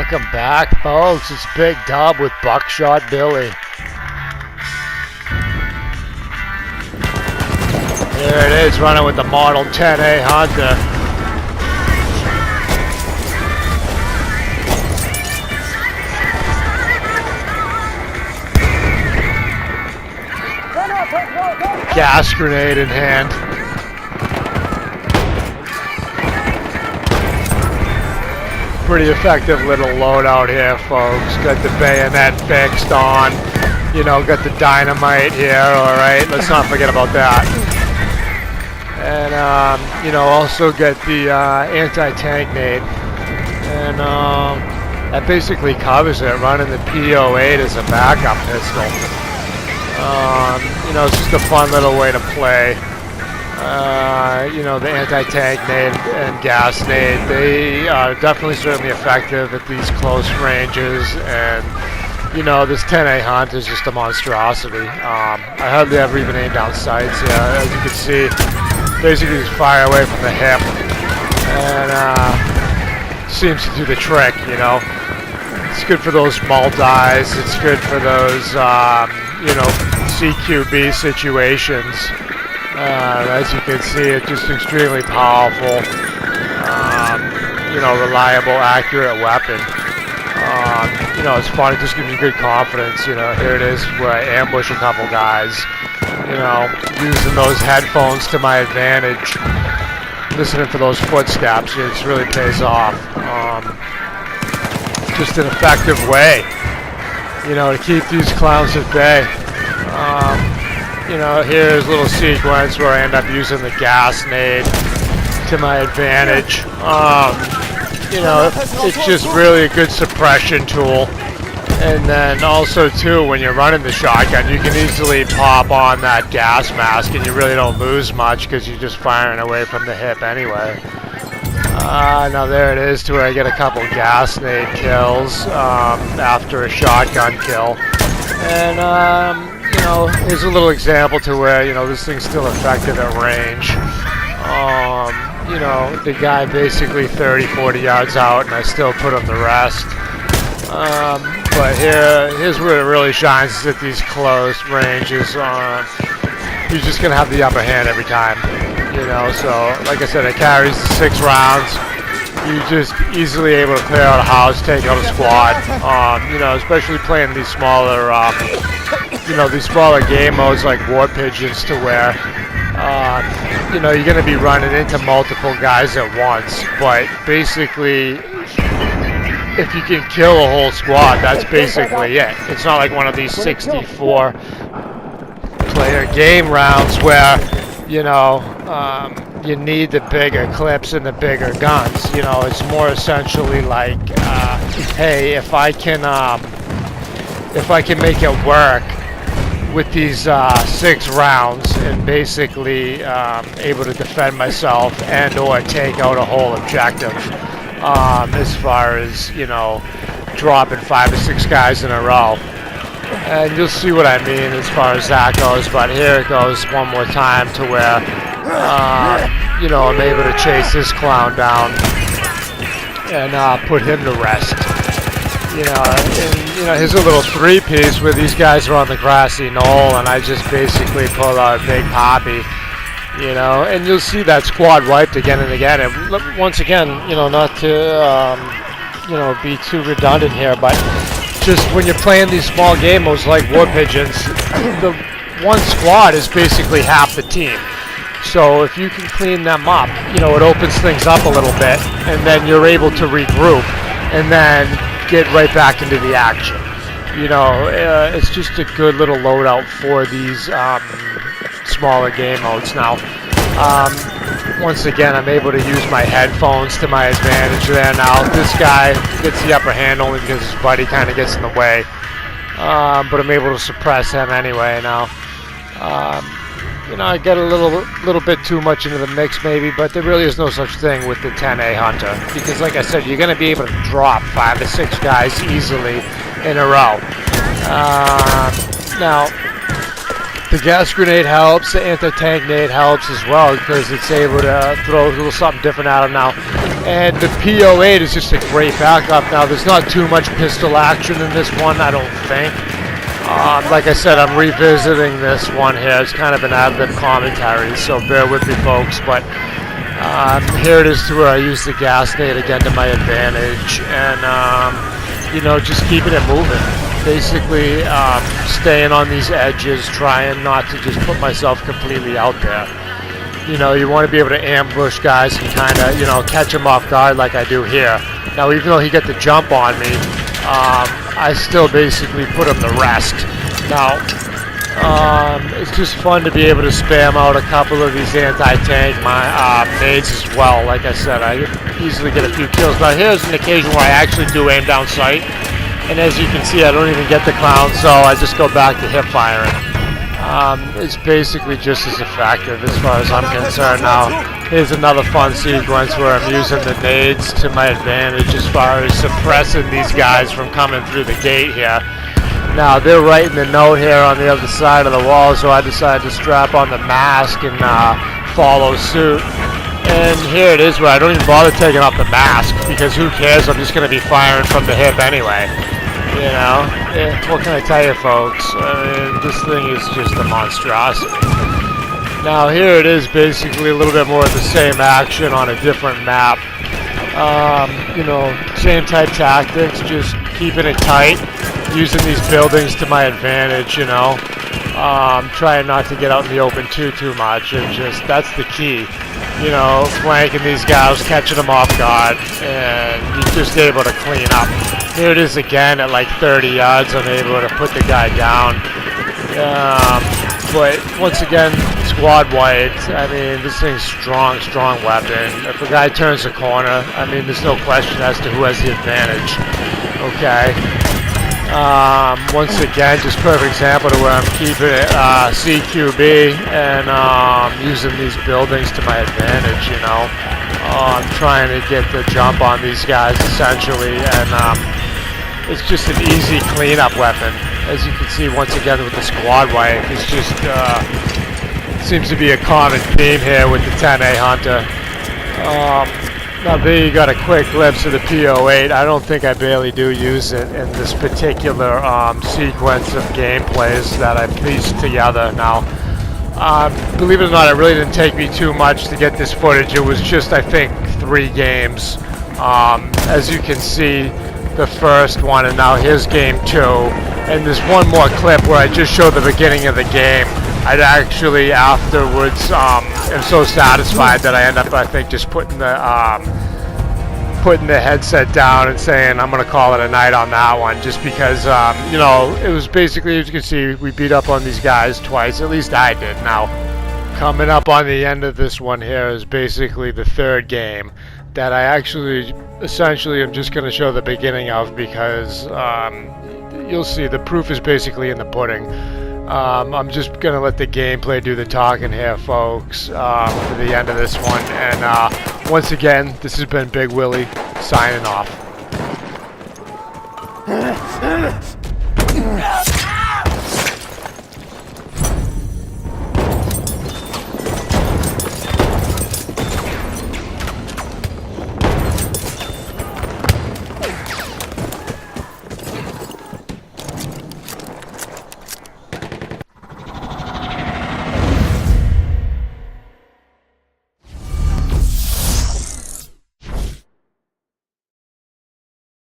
Welcome back, folks. It's Big Dub with Buckshot Billy. There it is, running with the Model 10A Hunter. Gas grenade in hand. Pretty effective little loadout here, folks. Got the bayonet fixed on. You know, got the dynamite here, alright? Let's not forget about that. And, you know, also got the anti-tank nade. And that basically covers it, running the P08 as a backup pistol. You know, it's just a fun little way to play. You know, the anti-tank nade and gas nade, they are definitely certainly effective at these close ranges, and you know, this 10A hunt is just a monstrosity. I hardly ever even aim down sights. Yeah, as you can see, basically just fire away from the hip, and seems to do the trick. You know, it's good for those multis. It's good for those you know, CQB situations. As you can see, it's just extremely powerful, you know, reliable, accurate weapon. You know, it's fun. It just gives me good confidence. You know, here it is where I ambush a couple guys. You know, using those headphones to my advantage, listening for those footsteps. It just really pays off. Just an effective way, you know, to keep these clowns at bay. You know, here's a little sequence where I end up using the gas nade to my advantage. You know, it's just really a good suppression tool. And then also too, when you're running the shotgun, you can easily pop on that gas mask and you really don't lose much because you're just firing away from the hip anyway. Now there it is to where I get a couple gas nade kills after a shotgun kill. And you know, here's a little example to where, you know, this thing's still effective at range. You know, the guy basically 30, 40 yards out, and I still put him to rest. But here's where it really shines, is at these close ranges. You're just going to have the upper hand every time. You know, so, like I said, it carries 6 rounds. You're just easily able to clear out a house, take out a squad. You know, especially playing these smaller, you know, these smaller game modes like War Pigeons, to where, you know, you're going to be running into multiple guys at once. But basically, if you can kill a whole squad, that's basically it. It's not like one of these 64 player game rounds where, you know, you need the bigger clips and the bigger guns. You know, it's more essentially like, hey, if I can make it work with these 6 rounds and basically able to defend myself and or take out a whole objective, as far as, you know, dropping 5 or 6 guys in a row. And you'll see what I mean as far as that goes. But here it goes one more time to where, you know, I'm able to chase this clown down and put him to rest. You know, and, you know, here's a little 3-piece where these guys are on the grassy knoll, and I just basically pull out a big poppy. You know, and you'll see that squad wiped again and again. And once again, you know, not to, you know, be too redundant here, but just when you're playing these small game modes like War Pigeons, the one squad is basically half the team. So if you can clean them up, you know, it opens things up a little bit, and then you're able to regroup and then get right back into the action. You know, it's just a good little loadout for these smaller game modes. Now, once again, I'm able to use my headphones to my advantage there. Now, this guy gets the upper hand only because his buddy kind of gets in the way, but I'm able to suppress him anyway. Now, you know, I get a little bit too much into the mix maybe, but there really is no such thing with the 10A Hunter, because like I said, you're going to be able to drop 5 to 6 guys easily in a row. Now, the gas grenade helps, the anti-tank nade helps as well, because it's able to throw a little something different at them. Now, And the PO8 is just a great backup. Now, there's not too much pistol action in this one, I don't think. Like I said, I'm revisiting this one here. It's kind of an ad-lib commentary, so bear with me, folks. But here it is to where I use the gas nade again to my advantage. And, you know, just keeping it moving. Basically, staying on these edges, trying not to just put myself completely out there. You know, you want to be able to ambush guys and kind of, you know, catch them off guard like I do here. Now, even though he got the jump on me, I still basically put him to rest. Now, it's just fun to be able to spam out a couple of these anti-tank nades as well. Like I said, I easily get a few kills. But here's an occasion where I actually do aim down sight. And as you can see, I don't even get the clown, so I just go back to hip firing. It's basically just as effective as far as I'm concerned. Now, here's another fun sequence where I'm using the nades to my advantage as far as suppressing these guys from coming through the gate here. Now, they're writing the note here on the other side of the wall, so I decided to strap on the mask and follow suit. And here it is where I don't even bother taking off the mask, because who cares? I'm just going to be firing from the hip anyway. You know, what can I tell you, folks? I mean, this thing is just a monstrosity. Now, here it is, basically a little bit more of the same action on a different map. You know, same type tactics, just keeping it tight, using these buildings to my advantage, you know. Trying not to get out in the open too much, and just, that's the key. You know, flanking these guys, catching them off guard, and you're just able to clean up. Here it is again at like 30 yards, I'm able to put the guy down. But once again, squad wiped. I mean, this thing's strong weapon. If a guy turns the corner, I mean, there's no question as to who has the advantage. Okay. Once again, just perfect example to where I'm keeping it CQB and using these buildings to my advantage, you know. I'm trying to get the jump on these guys essentially, and it's just an easy cleanup weapon. As you can see once again with the squad wipe, it's just seems to be a common theme here with the 10A Hunter. Now there you got a quick glimpse of the PO8. I don't think I barely do use it in this particular sequence of gameplays that I pieced together. Now, believe it or not, it really didn't take me too much to get this footage. It was just, I think, 3 games. As you can see, the first one, and now here's game 2. And there's one more clip where I just showed the beginning of the game. I'd actually afterwards am so satisfied that I end up, I think, just putting the headset down and saying I'm gonna call it a night on that one, just because you know, it was basically, as you can see, we beat up on these guys twice. At least I did. Now, coming up on the end of this one here is basically the 3rd game that I actually essentially am just gonna show the beginning of, because you'll see the proof is basically in the pudding. I'm just going to let the gameplay do the talking here, folks, for the end of this one. And once again, this has been Big Willie, signing off.